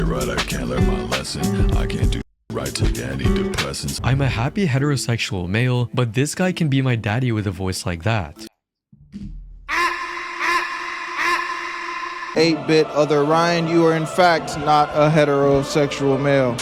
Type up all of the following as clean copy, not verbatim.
right, I can't learn my lesson. I can't do right, take antidepressants. I'm a happy heterosexual male, but this guy can be my daddy with a voice like that. 8-bit other Ryan, you are in fact not a heterosexual male.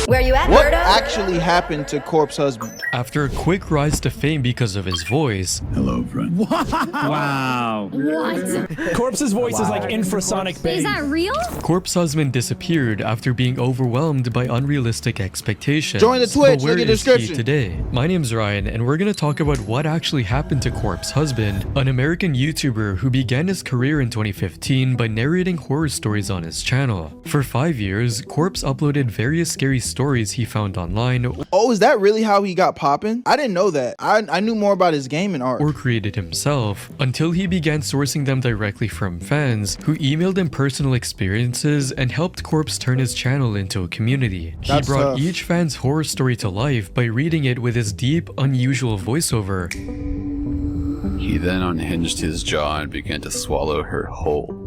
Where you at, What Berto? actually happened to Corpse Husband? After a quick rise to fame because of his voice, Hello, friend. Wow. What? Corpse's voice is like infrasonic bass. Is that real? Corpse Husband disappeared after being overwhelmed by unrealistic expectations. Join the Twitch, But where link in is he description. today? My name's Ryan, and we're gonna talk about what actually happened to Corpse Husband, an American YouTuber who began his career in 2015 by narrating horror stories on his channel. For 5 years, Corpse uploaded various scary stories he found online Oh, is that really how he got popping? I didn't know that. I knew more about his gaming art. or created himself, until he began sourcing them directly from fans who emailed him personal experiences and helped Corpse turn his channel into a community. He That's brought tough. each fan's horror story to life by reading it with his deep, unusual voiceover. He then unhinged his jaw and began to swallow her whole.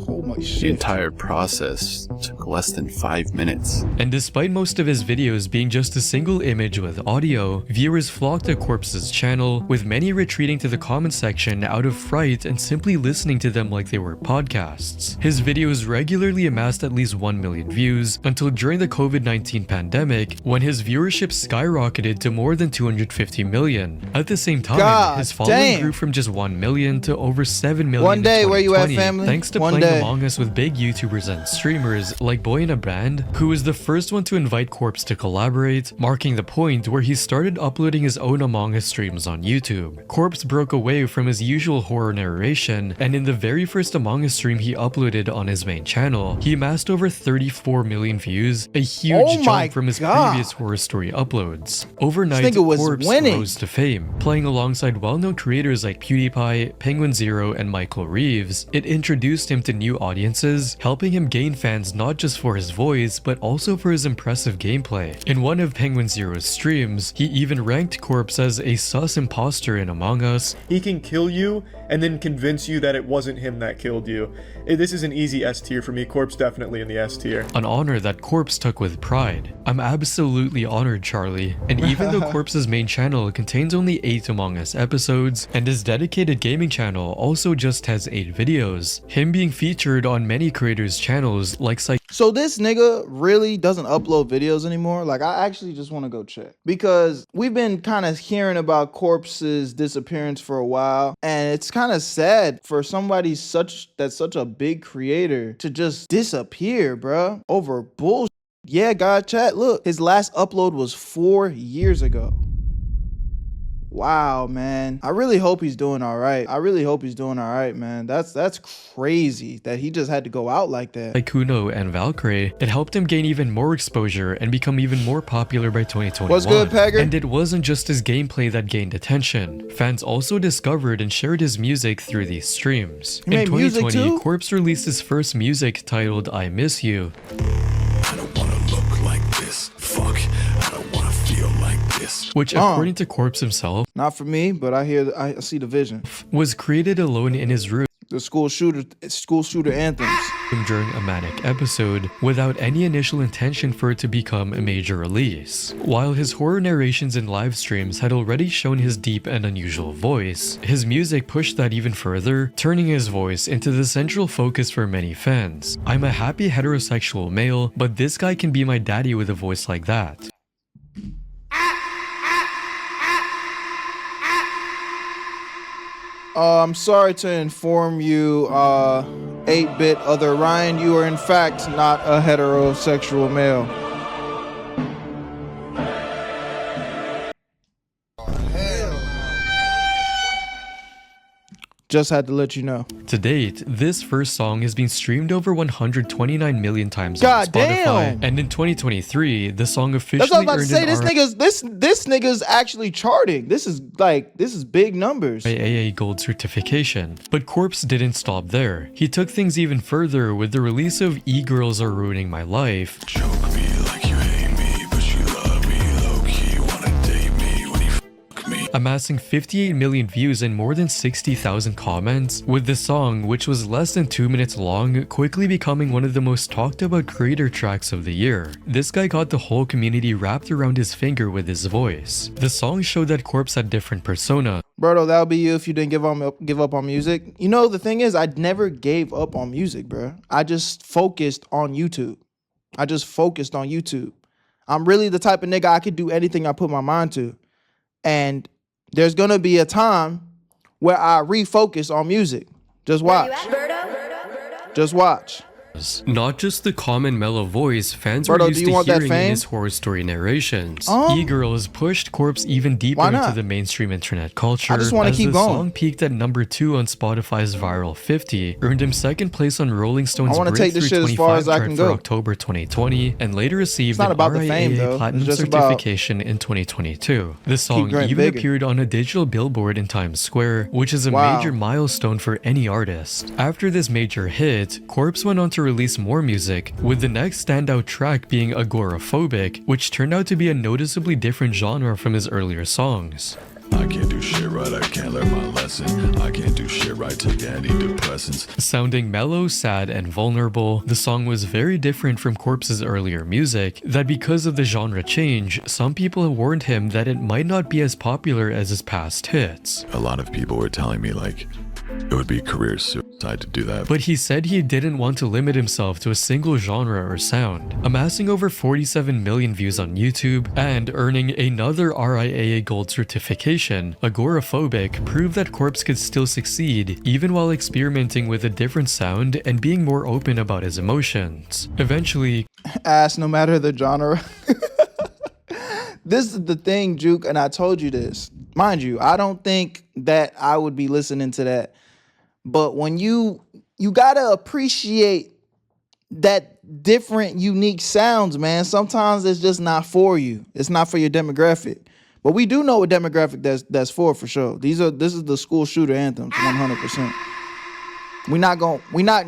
Oh my The shit. entire process took less than 5 minutes. And despite most of his videos being just a single image with audio, viewers flocked to Corpse's channel, with many retreating to the comment section out of fright and simply listening to them like they were podcasts. His videos regularly amassed at least 1 million views until during the COVID-19 pandemic, when his viewership skyrocketed to more than 250 million. At the same time, God his following damn. grew from just 1 million to over 7 million. One day, in where you at, 2020, family? Thanks to One playing day. Among Us with big YouTubers and streamers like Boy in a Band, who was the first one to invite Corpse to collaborate, marking the point where he started uploading his own Among Us streams on YouTube. Corpse broke away from his usual horror narration, and in the very first Among Us stream he uploaded on his main channel, he amassed over 34 million views, a huge Oh my jump from his God. previous horror story uploads. Overnight, This nigga was Corpse winning. rose to fame, playing alongside well-known creators like PewDiePie, Penguin Zero, and Michael Reeves. It introduced him to new audiences, helping him gain fans not just for his voice, but also for his impressive gameplay. In one of Penguin Zero's streams, he even ranked Corpse as a sus imposter in Among Us. He can kill you and then convince you that it wasn't him that killed you. This is an easy S tier for me. Corpse definitely in the S tier. An honor that Corpse took with pride. I'm absolutely honored, Charlie. And even though Corpse's main channel contains only 8 Among Us episodes, and his dedicated gaming channel also just has 8 videos, him being featured on many creators' channels like So this nigga really doesn't upload videos anymore? Like, I actually just want to go check. Because we've been kind of hearing about Corpse's disappearance for a while. And it's kind of sad for somebody that's such a big creator to just disappear, bruh. Over bullshit. Yeah, God chat, look. His last upload was 4 years ago. Wow, man. I really hope he's doing all right. I really hope he's doing all right, man. That's crazy that he just had to go out like that. Kuno and Valkyrie. It helped him gain even more exposure and become even more popular by 2021. What's good, Pegger? And it wasn't just his gameplay that gained attention. Fans also discovered and shared his music through these streams. He made In music 2020, too? Corpse released his first music titled I Miss You. I don't wanna look like this. Fuck. I don't wanna feel like this. Which, according to Corpse himself, Not for me, but I see the vision. was created alone in his room The school shooter anthems. during a manic episode, without any initial intention for it to become a major release. While his horror narrations and live streams had already shown his deep and unusual voice, his music pushed that even further, turning his voice into the central focus for many fans. I'm a happy heterosexual male, but this guy can be my daddy with a voice like that. I'm sorry to inform you, 8-bit other Ryan, you are in fact not a heterosexual male. Just had to let you know. To date, this first song has been streamed over 129 million times God on Spotify, damn. and in 2023, the song officially That's what I was about to earned say. This nigga's actually charting. This is big numbers. AA Gold certification. But Corpse didn't stop there. He took things even further with the release of E-Girls Are Ruining My Life, Choke me like you hate me, but you love me. Low key wanna date me when you fuck me. amassing 58 million views and more than 60,000 comments, with the song, which was less than 2 minutes long, quickly becoming one of the most talked about creator tracks of the year. This guy got the whole community wrapped around his finger with his voice. The song showed that Corpse had different persona. Berto, that would be you if you didn't give up on music. You know, the thing is, I never gave up on music, bro. I just focused on YouTube. I'm really the type of nigga I could do anything I put my mind to. And there's gonna be a time where I refocus on music. Just watch. Just watch. Not just the common mellow voice fans Berto, were used do you to want that hearing in fame? his horror story narrations. E-Girls pushed Corpse even deeper Why not? into the mainstream internet culture. I just wanna as keep the going. song peaked at number 2 on Spotify's Viral 50, earned him second place on Rolling Stone's I wanna take this Breakthrough shit as far 25 as I chart can for go. October 2020, and later received not an about the fame, RIAA though. Platinum It's just about- certification in 2022. The song dreaming even bigger. appeared on a digital billboard in Times Square, which is a Wow. major milestone for any artist. After this major hit, Corpse went on to release more music, with the next standout track being Agoraphobic, which turned out to be a noticeably different genre from his earlier songs. I can't do shit right, I can't learn my lesson. I can't do shit right, take antidepressants. Sounding mellow, sad, and vulnerable, the song was very different from Corpse's earlier music, that because of the genre change, some people have warned him that it might not be as popular as his past hits. A lot of people were telling me like, it would be career suicide to do that. But he said he didn't want to limit himself to a single genre or sound. Amassing over 47 million views on YouTube and earning another RIAA Gold certification, Agoraphobic proved that Corpse could still succeed even while experimenting with a different sound and being more open about his emotions. Eventually, Ass no matter the genre. This is the thing, Juke, and I told you this. Mind you, I don't think that I would be listening to that. But when you gotta appreciate that different, unique sounds, man. Sometimes it's just not for you. It's not for your demographic. But we do know what demographic that's for sure. This is the school shooter anthems, 100%.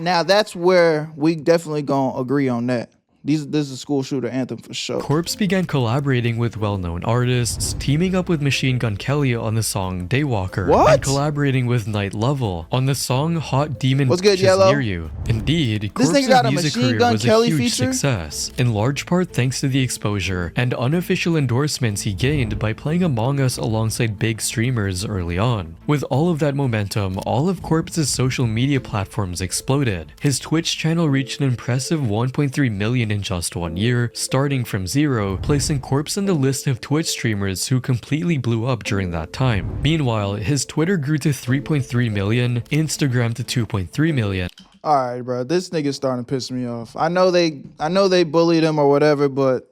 Now that's where we definitely gonna agree on that. This is a school shooter anthem for sure. Corpse began collaborating with well-known artists, teaming up with Machine Gun Kelly on the song Daywalker, What? and collaborating with Night Level on the song Hot Demon What's good, Just Yellow? Near You. Indeed, This nigga Corpse's got a music Machine career Gun was Kelly a huge feature? success, in large part thanks to the exposure and unofficial endorsements he gained by playing Among Us alongside big streamers early on. With all of that momentum, all of Corpse's social media platforms exploded. His Twitch channel reached an impressive 1.3 million in just 1 year, starting from zero, placing Corpse on the list of Twitch streamers who completely blew up during that time. Meanwhile, his Twitter grew to 3.3 million, Instagram to 2.3 million. All right, bro. This nigga's starting to piss me off. I know they bullied him or whatever, but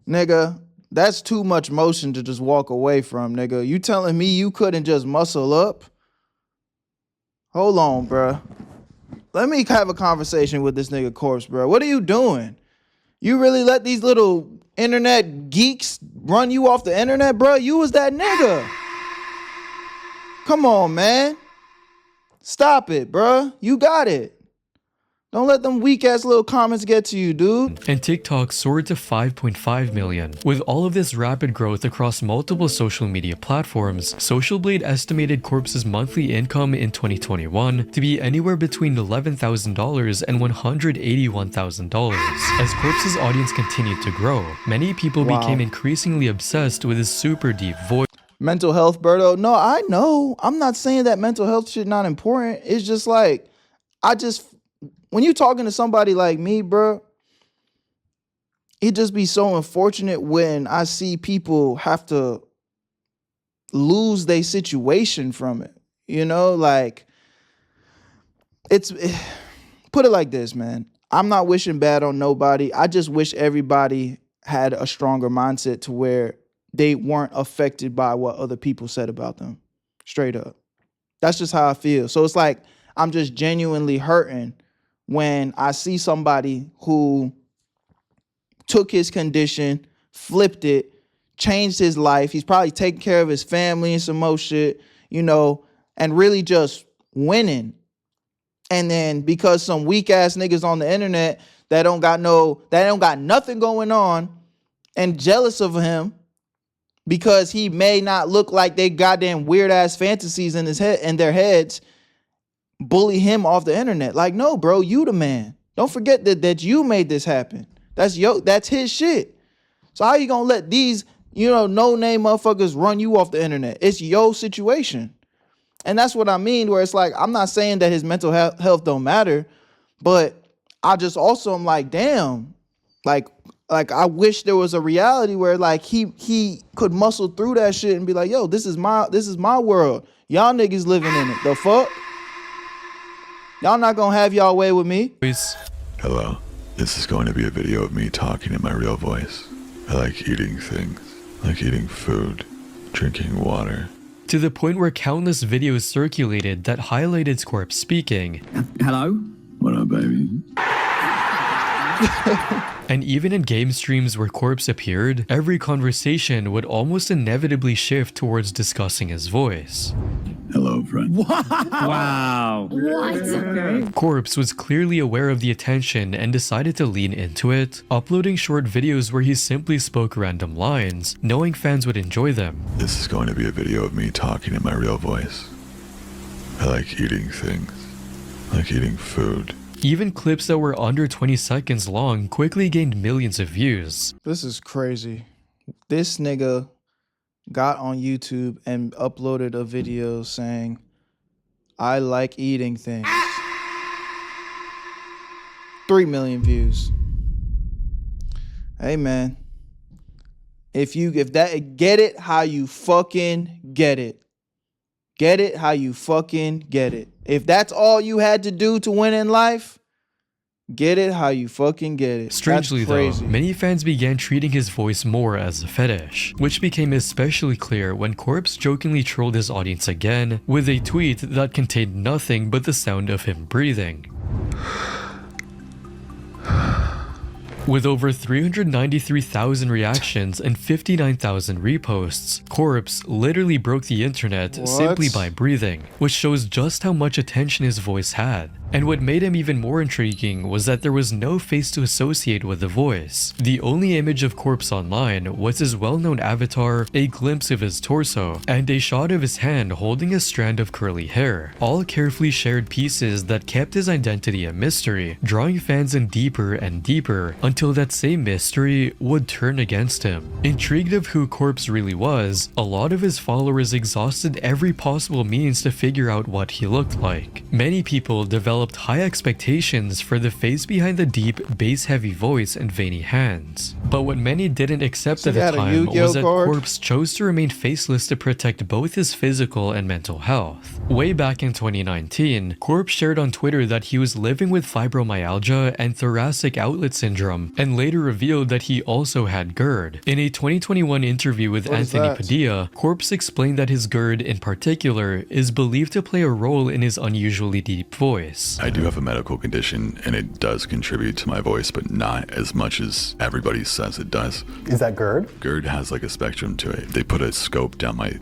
nigga, that's too much motion to just walk away from, nigga. You telling me you couldn't just muscle up? Hold on, bro. Let me have a conversation with this nigga Corpse, bro. What are you doing? You really let these little internet geeks run you off the internet, bro? You was that nigga. Come on, man. Stop it, bro. You got it. Don't let them weak ass little comments get to you, dude. And TikTok soared to 5.5 million. With all of this rapid growth across multiple social media platforms, Social Blade estimated Corpse's monthly income in 2021 to be anywhere between $11,000 and $181,000. As Corpse's audience continued to grow, many people became increasingly obsessed with his super deep voice. Mental health, Berto. No, I know. I'm not saying that mental health shit not important. It's just like, when you talking to somebody like me, bro, it just be so unfortunate when I see people have to lose their situation from it. You know, like, put it like this, man. I'm not wishing bad on nobody. I just wish everybody had a stronger mindset to where they weren't affected by what other people said about them. Straight up. That's just how I feel. So it's like, I'm just genuinely hurting when I see somebody who took his condition, flipped it, changed his life. He's probably taking care of his family and some more shit, you know, and really just winning. And then because some weak ass niggas on the internet that don't got nothing going on and jealous of him, because he may not look like they goddamn weird ass fantasies in his head and their heads bully him off the internet. Like, no, bro, you the man. Don't forget that you made this happen. That's his shit. So how you gonna let these, no-name motherfuckers run you off the internet? It's your situation. And that's what I mean, where it's like, I'm not saying that his mental health don't matter, but I just also am like, damn, like I wish there was a reality where like he could muscle through that shit and be like, yo, this is my world. Y'all niggas living in it. The fuck? Y'all not gonna have y'all way with me. Hello. This is going to be a video of me talking in my real voice. I like eating things. I like eating food, drinking water. To the point where countless videos circulated that highlighted Scorp speaking. Hello? What up, baby? And even in game streams where Corpse appeared, every conversation would almost inevitably shift towards discussing his voice. Hello, friend. Wow. Corpse was clearly aware of the attention and decided to lean into it, uploading short videos where he simply spoke random lines, knowing fans would enjoy them. This is going to be a video of me talking in my real voice. I like eating things. I like eating food. Even clips that were under 20 seconds long quickly gained millions of views. This is crazy. This nigga got on YouTube and uploaded a video saying, I like eating things. 3 million views. Hey man. If that, get it how you fucking get it. Get it how you fucking get it. If that's all you had to do to win in life, get it how you fucking get it. Strangely though, many fans began treating his voice more as a fetish, which became especially clear when Corpse jokingly trolled his audience again with a tweet that contained nothing but the sound of him breathing. With over 393,000 reactions and 59,000 reposts, Corpse literally broke the internet simply by breathing, which shows just how much attention his voice had. And what made him even more intriguing was that there was no face to associate with the voice. The only image of Corpse online was his well-known avatar, a glimpse of his torso, and a shot of his hand holding a strand of curly hair, all carefully shared pieces that kept his identity a mystery, drawing fans in deeper and deeper until that same mystery would turn against him. Intrigued of who Corpse really was, a lot of his followers exhausted every possible means to figure out what he looked like. Many people developed high expectations for the face behind the deep, bass-heavy voice and veiny hands. But what many didn't accept at the time was that Corpse chose to remain faceless to protect both his physical and mental health. Way back in 2019, Corpse shared on Twitter that he was living with fibromyalgia and thoracic outlet syndrome, and later revealed that he also had GERD. In a 2021 interview with Anthony Padilla, Corpse explained that his GERD in particular is believed to play a role in his unusually deep voice. I do have a medical condition and it does contribute to my voice, but not as much as everybody says it does. Is that GERD? GERD has like a spectrum to it. They put a scope down my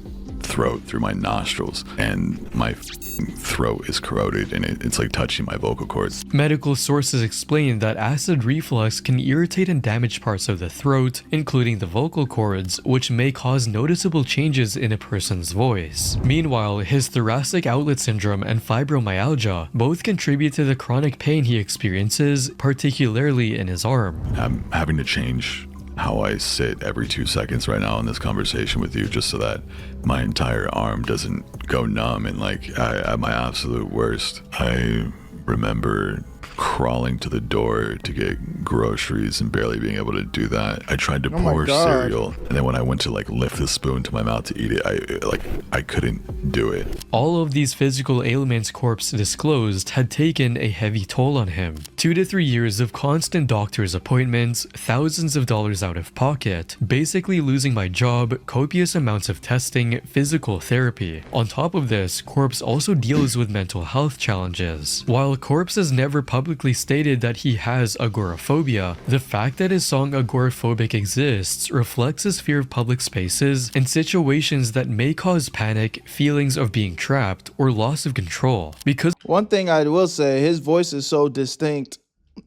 throat through my nostrils and my throat is corroded and it's like touching my vocal cords. Medical sources explain that acid reflux can irritate and damage parts of the throat, including the vocal cords, which may cause noticeable changes in a person's voice. Meanwhile, his thoracic outlet syndrome and fibromyalgia both contribute to the chronic pain he experiences, particularly in his arm. I'm having to change how I sit every 2 seconds right now in this conversation with you just so that my entire arm doesn't go numb and like at my absolute worst. I remember crawling to the door to get groceries and barely being able to do that. I tried to pour cereal, and then when I went to like lift the spoon to my mouth to eat it, I couldn't do it. All of these physical ailments Corpse disclosed had taken a heavy toll on him. 2 to 3 years of constant doctor's appointments, thousands of dollars out of pocket, basically losing my job, copious amounts of testing, physical therapy. On top of this, Corpse also deals with mental health challenges. While Corpse has never publicly stated that he has agoraphobia, the fact that his song Agoraphobic exists reflects his fear of public spaces and situations that may cause panic, feelings of being trapped, or loss of control. Because one thing I will say, his voice is so distinct,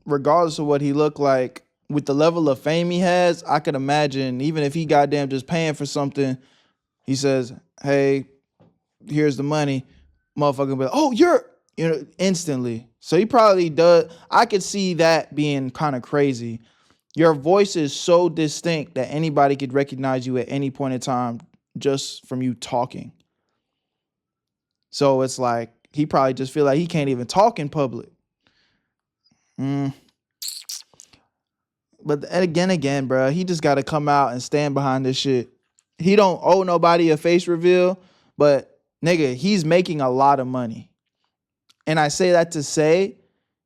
regardless of what he looked like with the level of fame he has, I could imagine even if he goddamn just paying for something, he says, "Hey, here's the money." Motherfucker be like, "Oh, instantly." So he probably does. I could see that being kind of crazy. Your voice is so distinct that anybody could recognize you at any point in time just from you talking. So it's like he probably just feel like he can't even talk in public. But again, bro, he just got to come out and stand behind this shit. He don't owe nobody a face reveal, but nigga, he's making a lot of money. And I say that to say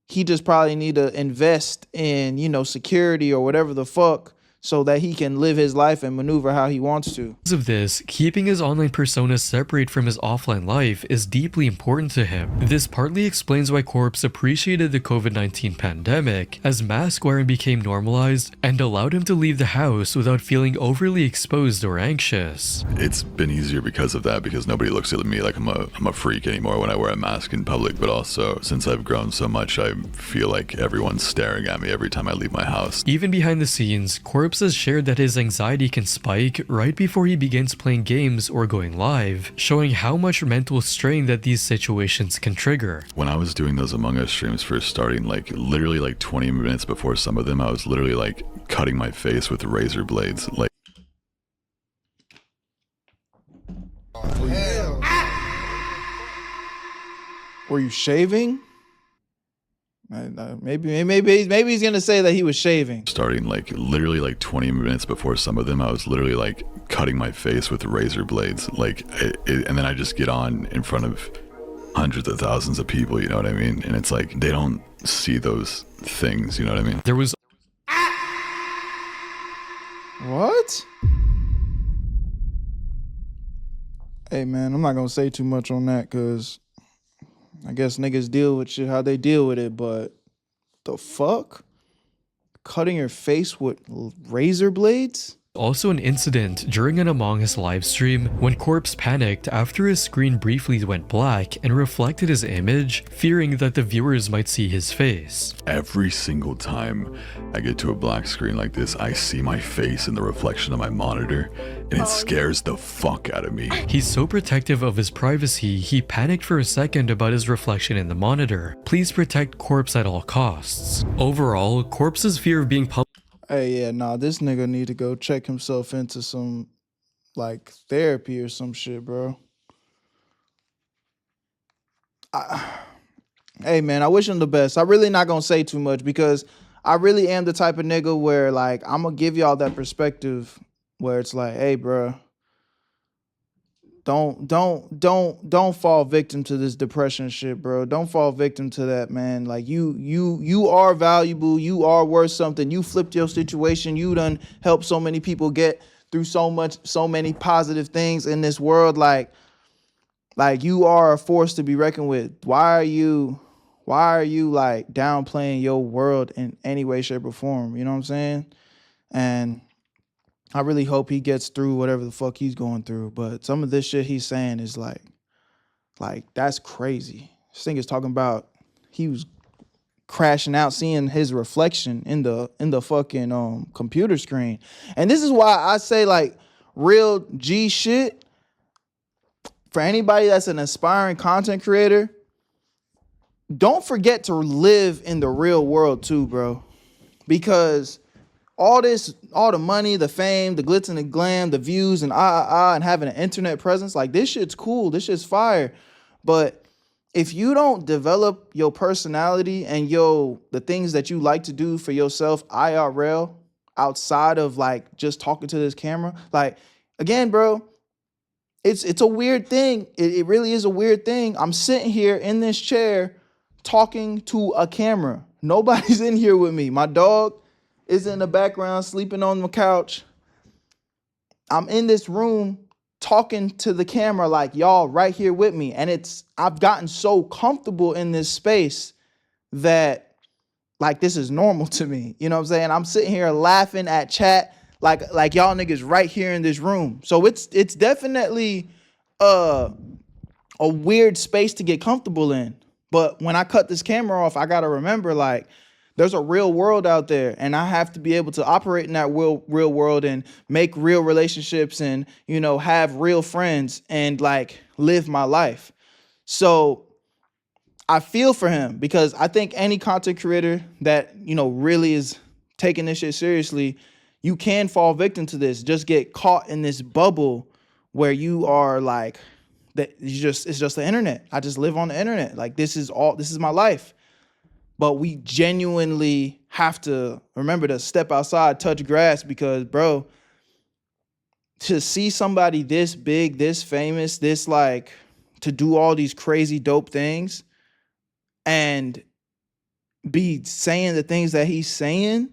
he just probably need to invest in, security or whatever the fuck so that he can live his life and maneuver how he wants to. Because of this, keeping his online persona separate from his offline life is deeply important to him. This partly explains why Corpse appreciated the COVID-19 pandemic, as mask wearing became normalized and allowed him to leave the house without feeling overly exposed or anxious. It's been easier because of that, because nobody looks at me like I'm a freak anymore when I wear a mask in public, but also since I've grown so much, I feel like everyone's staring at me every time I leave my house. Even behind the scenes, Corpse has shared that his anxiety can spike right before he begins playing games or going live, showing how much mental strain that these situations can trigger. When I was doing those Among Us streams first starting, literally 20 minutes before some of them, I was literally cutting my face with razor blades. Were you shaving? Maybe he's gonna say that he was shaving. Starting literally 20 minutes before some of them, I was literally cutting my face with razor blades. And then I just get on in front of hundreds of thousands of people, you know what I mean? And it's like they don't see those things, you know what I mean? There was What? Hey man, I'm not gonna say too much on that because I guess niggas deal with shit how they deal with it, but the fuck? Cutting your face with razor blades? also an incident during an Among Us livestream when Corpse panicked after his screen briefly went black and reflected his image, fearing that the viewers might see his face. Every single time I get to a black screen like this, I see my face in the reflection of my monitor, and it scares the fuck out of me. He's so protective of his privacy, he panicked for a second about his reflection in the monitor. Please protect Corpse at all costs. Overall, Corpse's fear of being public. Hey, yeah, nah, this nigga need to go check himself into some, like, therapy or some shit, bro. Hey, man, I wish him the best. I'm really not gonna say too much because I really am the type of nigga where, like, I'm gonna give y'all that perspective where it's like, hey, bro, don't fall victim to this depression shit, bro. Don't fall victim to that, man. Like you are valuable. You are worth something. You flipped your situation. You done helped so many people get through so many positive things in this world. Like you are a force to be reckoned with. Why are you like downplaying your world in any way, shape, or form? You know what I'm saying? And I really hope he gets through whatever the fuck he's going through. But some of this shit he's saying is like that's crazy. This thing is talking about he was crashing out, seeing his reflection in the fucking computer screen. And this is why I say, like, real G shit for anybody that's an aspiring content creator. Don't forget to live in the real world too, bro. Because all the money, the fame, the glitz and the glam, the views and and having an internet presence, like, this shit's cool. This shit's fire. But if you don't develop your personality and the things that you like to do for yourself IRL outside of like just talking to this camera, like, again, bro, it's a weird thing. It really is a weird thing. I'm sitting here in this chair talking to a camera. Nobody's in here with me. My dog is in the background sleeping on the couch. I'm in this room talking to the camera like y'all right here with me. And I've gotten so comfortable in this space that, like, this is normal to me. You know what I'm saying? I'm sitting here laughing at chat like y'all niggas right here in this room. So it's definitely a weird space to get comfortable in. But when I cut this camera off, I gotta remember, like, There's a real world out there, and I have to be able to operate in that real world and make real relationships and, you know, have real friends and like live my life. So I feel for him, because I think any content creator that, you know, really is taking this shit seriously, you can fall victim to this. Just get caught in this bubble where you are like, that it's just the internet. I just live on the internet. Like this is my life. But we genuinely have to remember to step outside, touch grass, because bro, to see somebody this big, this famous, this like to do all these crazy dope things and be saying the things that he's saying,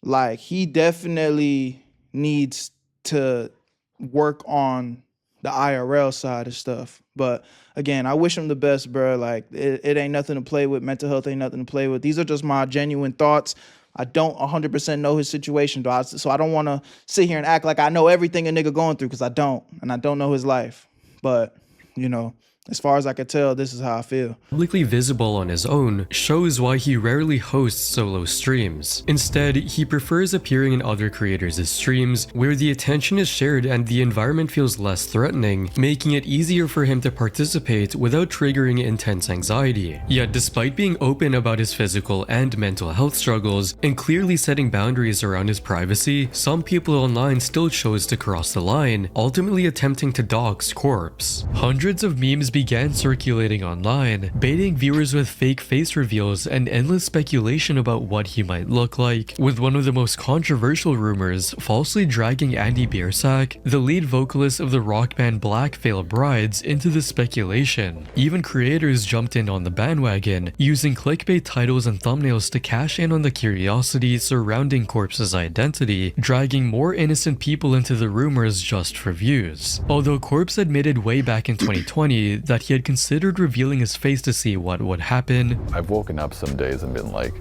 like he definitely needs to work on the IRL side of stuff. But again, I wish him the best, bro. Like it ain't nothing to play with. Mental health ain't nothing to play with. These are just my genuine thoughts. I don't 100% know his situation, though, so I don't want to sit here and act like I know everything a nigga going through, because I don't, and I don't know his life. But, you know, as far as I could tell, this is how I feel. Publicly visible on his own shows why he rarely hosts solo streams. Instead, he prefers appearing in other creators' streams where the attention is shared and the environment feels less threatening, making it easier for him to participate without triggering intense anxiety. Yet despite being open about his physical and mental health struggles and clearly setting boundaries around his privacy, some people online still chose to cross the line, ultimately attempting to dox Corpse. Hundreds of memes began circulating online, baiting viewers with fake face reveals and endless speculation about what he might look like, with one of the most controversial rumors falsely dragging Andy Biersack, the lead vocalist of the rock band Black Veil Brides, into the speculation. Even creators jumped in on the bandwagon, using clickbait titles and thumbnails to cash in on the curiosity surrounding Corpse's identity, dragging more innocent people into the rumors just for views. Although Corpse admitted way back in 2020 that he had considered revealing his face to see what would happen. I've woken up some days and been like,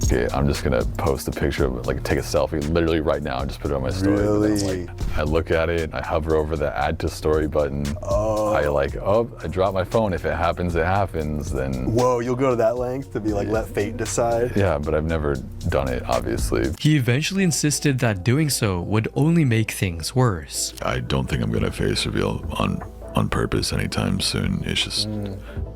okay, I'm just gonna post a picture of it, like take a selfie literally right now and just put it on my story. Really? I look at it, I hover over the add to story button. I drop my phone. If it happens, then. Whoa, you'll go to that length to be like, let fate decide? Yeah, but I've never done it, obviously. He eventually insisted that doing so would only make things worse. I don't think I'm gonna face reveal on purpose anytime soon. It's just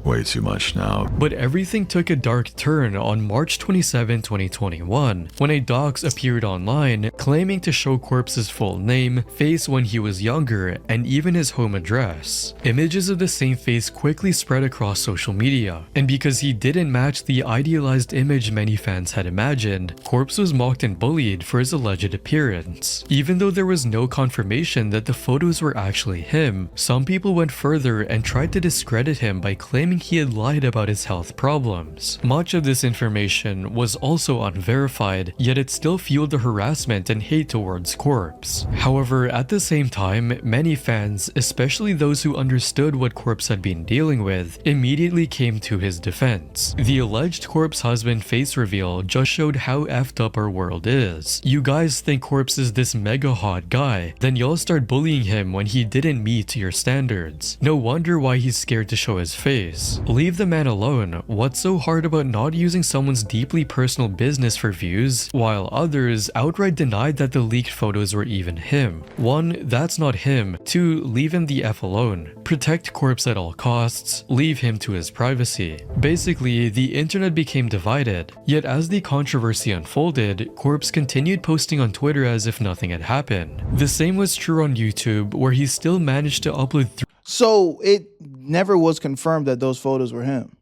way too much now. But everything took a dark turn on March 27, 2021, when a dox appeared online claiming to show Corpse's full name, face when he was younger, and even his home address. Images of the same face quickly spread across social media, and because he didn't match the idealized image many fans had imagined, Corpse was mocked and bullied for his alleged appearance. Even though there was no confirmation that the photos were actually him, some people went further and tried to discredit him by claiming he had lied about his health problems. Much of this information was also unverified, yet it still fueled the harassment and hate towards Corpse. However, at the same time, many fans, especially those who understood what Corpse had been dealing with, immediately came to his defense. The alleged Corpse husband face reveal just showed how effed up our world is. You guys think Corpse is this mega hot guy, then y'all start bullying him when he didn't meet your standards. No wonder why he's scared to show his face. Leave the man alone. What's so hard about not using someone's deeply personal business for views, while others outright denied that the leaked photos were even him? 1. That's not him. 2. Leave him the F alone. Protect Corpse at all costs. Leave him to his privacy. Basically, the internet became divided. Yet as the controversy unfolded, Corpse continued posting on Twitter as if nothing had happened. The same was true on YouTube, where he still managed to upload So it never was confirmed that those photos were him.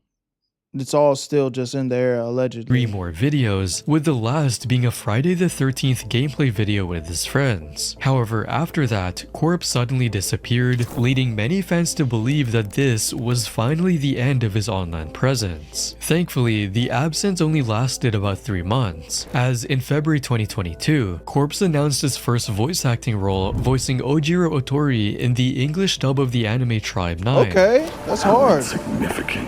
It's all still just in there allegedly. 3 more videos, with the last being a Friday the 13th gameplay video with his friends. However, after that, Corpse suddenly disappeared, leading many fans to believe that this was finally the end of his online presence. Thankfully, the absence only lasted about 3 months, as in February 2022, Corpse announced his first voice acting role voicing Ojiro Otori in the English dub of the anime Tribe 9. Okay, that's hard. Significant.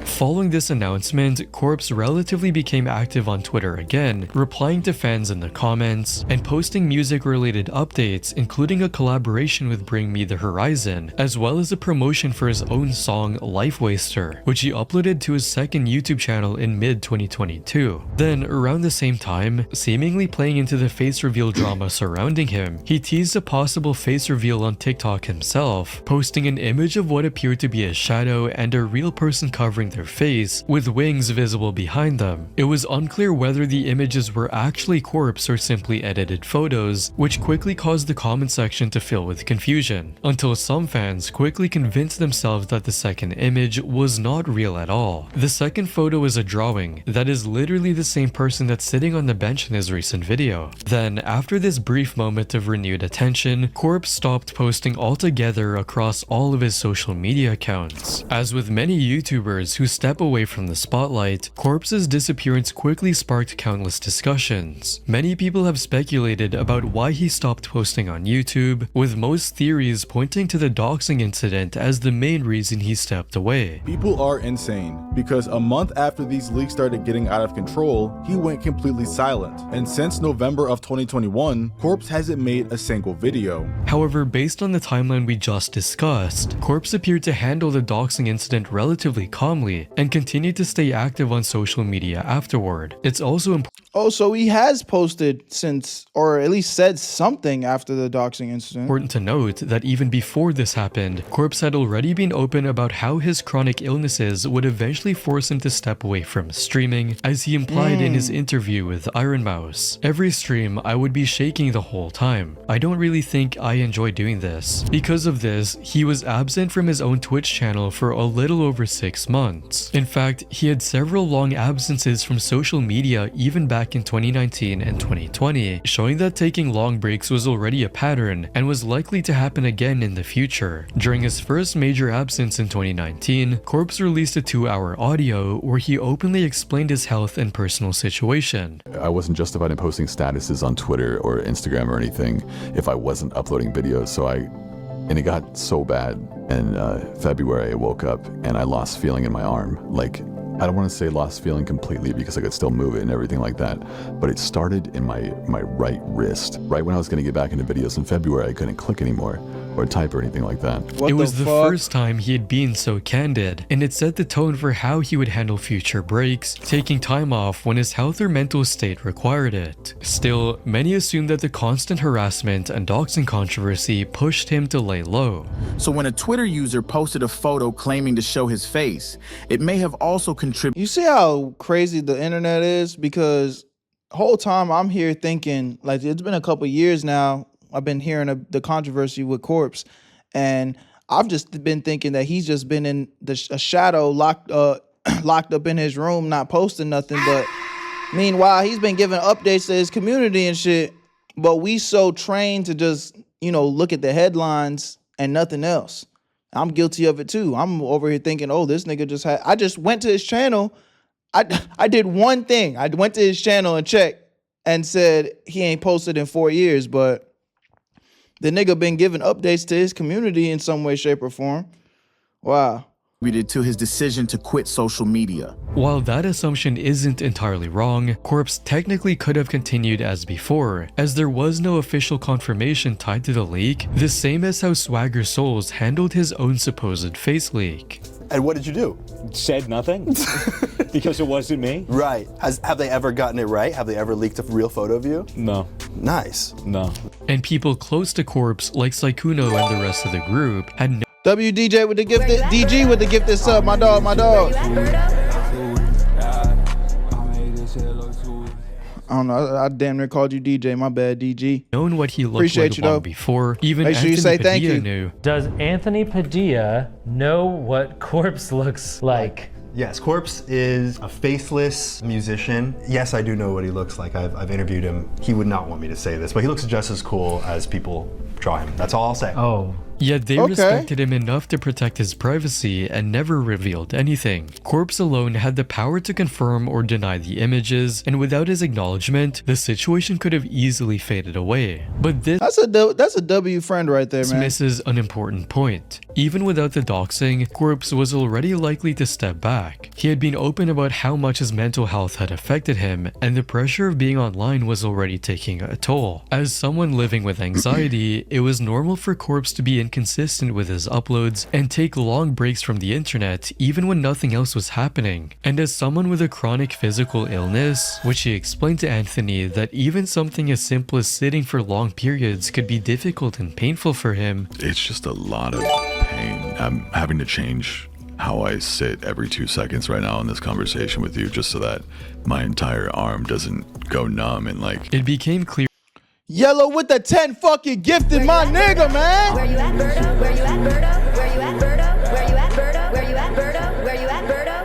Following this announcement, Corpse relatively became active on Twitter again, replying to fans in the comments, and posting music-related updates, including a collaboration with Bring Me the Horizon, as well as a promotion for his own song Life Waster, which he uploaded to his second YouTube channel in mid-2022. Then, around the same time, seemingly playing into the face reveal drama surrounding him, he teased a possible face reveal on TikTok himself, posting an image of what appeared to be a shadow and a real person covering their face, with wings visible behind them. It was unclear whether the images were actually Corpse or simply edited photos, which quickly caused the comment section to fill with confusion, until some fans quickly convinced themselves that the second image was not real at all. The second photo is a drawing that is literally the same person that's sitting on the bench in his recent video. Then, after this brief moment of renewed attention, Corpse stopped posting altogether across all of his social media accounts. As with many YouTubers who step away from the spotlight, Corpse's disappearance quickly sparked countless discussions. Many people have speculated about why he stopped posting on YouTube, with most theories pointing to the doxing incident as the main reason he stepped away. People are insane, because a month after these leaks started getting out of control, he went completely silent. And since November of 2021, Corpse hasn't made a single video. However, based on the timeline we just discussed, Corpse appeared to handle the doxing incident relatively calmly and continued to stay active on social media afterward. It's also important Oh, so he has posted since, or at least said something after the doxing incident. to note that even before this happened, Corpse had already been open about how his chronic illnesses would eventually force him to step away from streaming, as he implied in his interview with Iron Mouse. Every stream, I would be shaking the whole time. I don't really think I enjoy doing this. Because of this, he was absent from his own Twitch channel for a little over 6 months. In fact, he had several long absences from social media even back in 2019 and 2020, showing that taking long breaks was already a pattern and was likely to happen again in the future. During his first major absence in 2019, Corpse released a 2-hour audio where he openly explained his health and personal situation. I wasn't justified in posting statuses on Twitter or Instagram or anything if I wasn't uploading videos, and it got so bad in February. I woke up and I lost feeling in my arm. Like, I don't want to say lost feeling completely because I could still move it and everything like that, but it started in my right wrist. Right when I was going to get back into videos in February, I couldn't click anymore or type or anything like that. What It was the fuck? first time he had been so candid, and it set the tone for how he would handle future breaks, taking time off when his health or mental state required it. Still, many assume that the constant harassment and doxing controversy pushed him to lay low. So when a Twitter user posted a photo claiming to show his face, it may have also contributed. You see how crazy the internet is? Because whole time I'm here thinking, like, it's been a couple years now. I've been hearing the controversy with Corpse, and I've just been thinking that he's just been in a shadow, locked up in his room, not posting nothing. But meanwhile, he's been giving updates to his community and shit. But we so trained to just, look at the headlines and nothing else. I'm guilty of it too. I'm over here thinking, oh, this nigga I just went to his channel. I did one thing. I went to his channel and checked and said he ain't posted in 4 years, but the nigga been giving updates to his community in some way, shape, or form. Wow. To his decision to quit social media. While that assumption isn't entirely wrong, Corpse technically could have continued as before, as there was no official confirmation tied to the leak, the same as how Swagger Souls handled his own supposed face leak. And what did you do? Said nothing because it wasn't me. Right. Have they ever gotten it right? Have they ever leaked a real photo of you? No, Nice. no. And people close to Corpse, like Saikuno and the rest of the group, had no WDJ with the gifted, DG with the gifted sub, my dog. I don't know, I damn near called you DJ, my bad, DG. known what he looked Appreciate like you, though. long before. Even Make sure you Anthony say thank Padilla you. knew. Does Anthony Padilla know what Corpse looks like? Yes, Corpse is a faceless musician. Yes, I do know what he looks like. I've interviewed him. He would not want me to say this, but he looks just as cool as people draw him. That's all I'll say. Oh, Yet they Okay. respected him enough to protect his privacy and never revealed anything. Corpse alone had the power to confirm or deny the images, and without his acknowledgement, the situation could have easily faded away. But this That's a W friend right there, man. misses an important point. Even without the doxing, Corpse was already likely to step back. He had been open about how much his mental health had affected him, and the pressure of being online was already taking a toll. As someone living with anxiety, it was normal for Corpse to be inconsistent with his uploads and take long breaks from the internet even when nothing else was happening. And as someone with a chronic physical illness, which he explained to Anthony that even something as simple as sitting for long periods could be difficult and painful for him, It's just a lot of pain. I'm having to change how I sit every 2 seconds right now in this conversation with you just so that my entire arm doesn't go numb and like it became clear Yellow with the 10 fucking gifted, my nigga, man. Where you at, Berto? Where you at, Berto? Where you at, Berto? Where you at, Berto? Where you at, Berto? Where you at, Berto?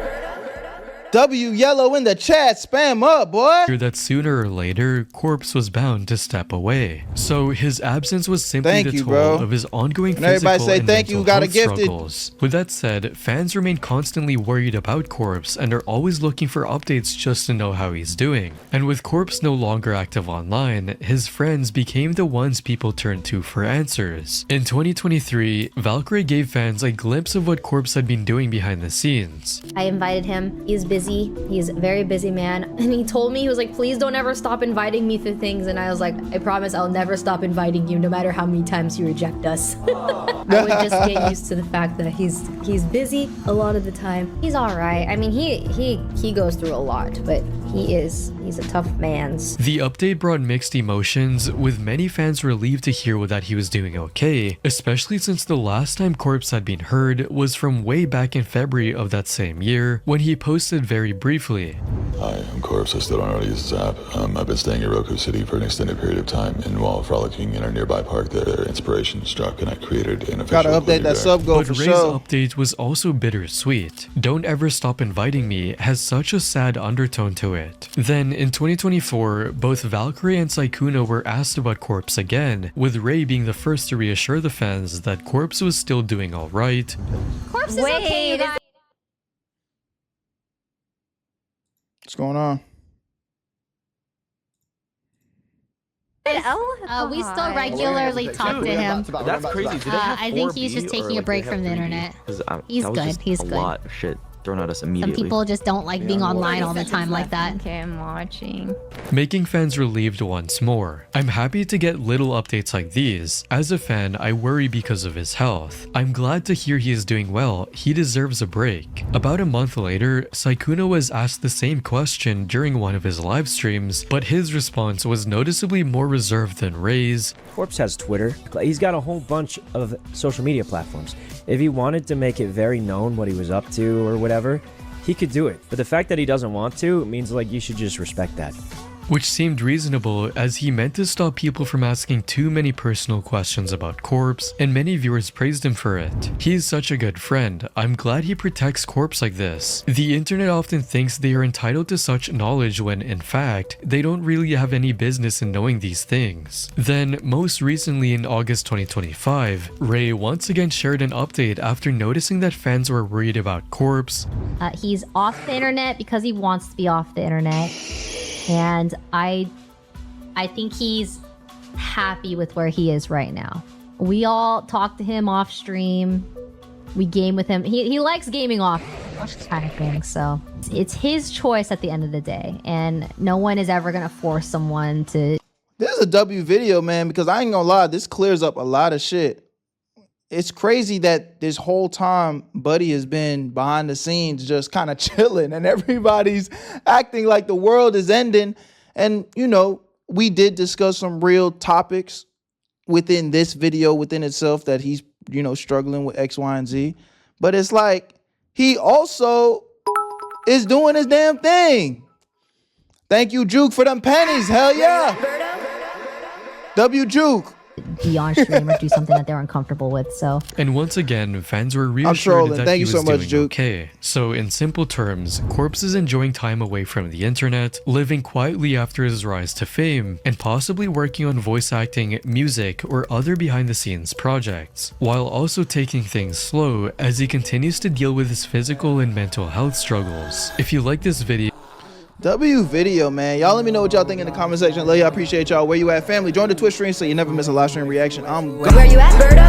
W Yellow in the chat, spam up, boy. that sooner or later, Corpse was bound to step away. So his absence was simply Thank the you, toll bro. of his ongoing And everybody physical say and thank you, mental got a health gifted. struggles. With that said, fans remain constantly worried about Corpse and are always looking for updates just to know how he's doing. And with Corpse no longer active online, his friends became the ones people turned to for answers. In 2023, Valkyrie gave fans a glimpse of what Corpse had been doing behind the scenes. I invited him. He's busy. He's a very busy man. And he told me, he was like, please don't ever stop inviting me to things. And I was like, I promise I'll never stop inviting you no matter how many times you reject us. I would just get used to the fact that he's busy a lot of the time. He's all right. I mean, he goes through a lot, but he's a tough man's. The update brought mixed emotions, with many fans relieved to hear that he was doing okay, especially since the last time Corpse had been heard was from way back in February of that same year, when he posted very briefly. Hi, I'm Corpse. I still don't know how to use this app. I've been staying in Roku City for an extended period of time, and while frolicking in our nearby park, their inspiration struck, and I created an official. Gotta update that sub goal But for Ray's sure. update was also bittersweet. Don't ever stop inviting me has such a sad undertone to it. Then in 2024, both Valkyrie and Sykkuno were asked about Corpse again, with Ray being the first to reassure the fans that Corpse was still doing alright. Corpse is okay, you guys. What's going on? We still regularly talk to him. That's crazy. Do they have I think he's 4B just or, taking a like, break they have from the 3B? internet. 'Cause, He's that was good. just He's a good. lot of shit thrown at us Some immediately. people just don't like being online all the time like that. Okay, I'm watching. Making fans relieved once more. I'm happy to get little updates like these. As a fan, I worry because of his health. I'm glad to hear he is doing well. He deserves a break. About a month later, Sykkuno was asked the same question during one of his live streams, but his response was noticeably more reserved than Ray's. Corpse has Twitter. He's got a whole bunch of social media platforms. If he wanted to make it very known what he was up to or whatever, he could do it. But the fact that he doesn't want to means like you should just respect that. Which seemed reasonable, as he meant to stop people from asking too many personal questions about Corpse, and many viewers praised him for it. He's such a good friend. I'm glad he protects Corpse like this. The internet often thinks they are entitled to such knowledge when, in fact, they don't really have any business in knowing these things. Then, most recently in August 2025, Ray once again shared an update after noticing that fans were worried about Corpse. He's off the internet because he wants to be off the internet. And I think he's happy with where he is right now. We all talk to him off stream. We game with him. He likes gaming off kind of thing. So it's his choice at the end of the day. And no one is ever going to force someone to. This is a W video, man, because I ain't gonna lie, this clears up a lot of shit. It's crazy that this whole time Buddy has been behind the scenes just kind of chilling and everybody's acting like the world is ending. And, you know, we did discuss some real topics within this video within itself that he's, you know, struggling with X, Y, and Z. But it's like he also is doing his damn thing. Thank you, Juke, for them pennies. Hell yeah. W Juke. be on stream or do something that they're uncomfortable with. So And once again, fans were reassured trolling. that Thank he you was so much, doing Juke. okay. So in simple terms, Corpse is enjoying time away from the internet, living quietly after his rise to fame, and possibly working on voice acting, music, or other behind-the-scenes projects, while also taking things slow as he continues to deal with his physical and mental health struggles. If you like this video, W video, man. Y'all let me know what y'all think in the comment section. Love y'all. Appreciate y'all. Where you at, family? Join the Twitch stream so you never miss a live stream reaction. Where you at, Berto?